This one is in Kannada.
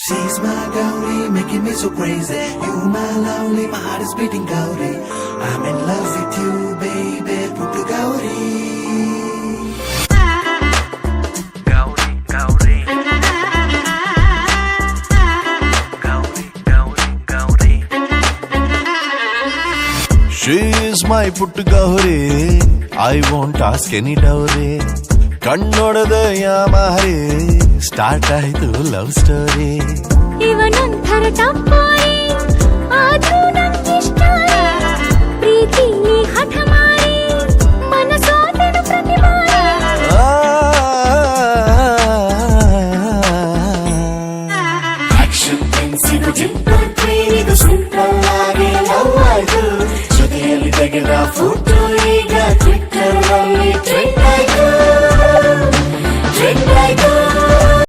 She's my Gauri, making me so crazy. You my lovely, my heart is beating Gauri. I'm in love with you, baby, Puttu Gauri. Gauri, Gauri. Gauri, Gauri, Gauri. She is my Puttu Gauri. I won't ask any dowry. ಕಣ್ಣೊಡೆದ ಯಾಮಾರಿ ಸ್ಟಾರ್ಟ್ ಆಯ್ತು ಲವ್ ಸ್ಟೋರಿ. ಇವನೊಂಥರ ಟಪ್ಪೋರಿ ಆದ್ರೂ ನಂಗಿಷ್ಟ ಪ್ರೀತಿ ಹಠ ಮಾಡಿ ಮನಸೋದನು ಪ್ರತಿ ಬಾರಿ. ಆಕ್ಷನ್ ಪೆನ್ಸಿಲು ಜಿಂಪಲ್ ಪ್ರೇರಿದು ಸಿಂಪಲ್ ಆಗಿ ಲವ್ ಆಯ್ತು ಜೊತೆಯಲ್ಲಿ ತೆಗೆದ ಫೋಟೋ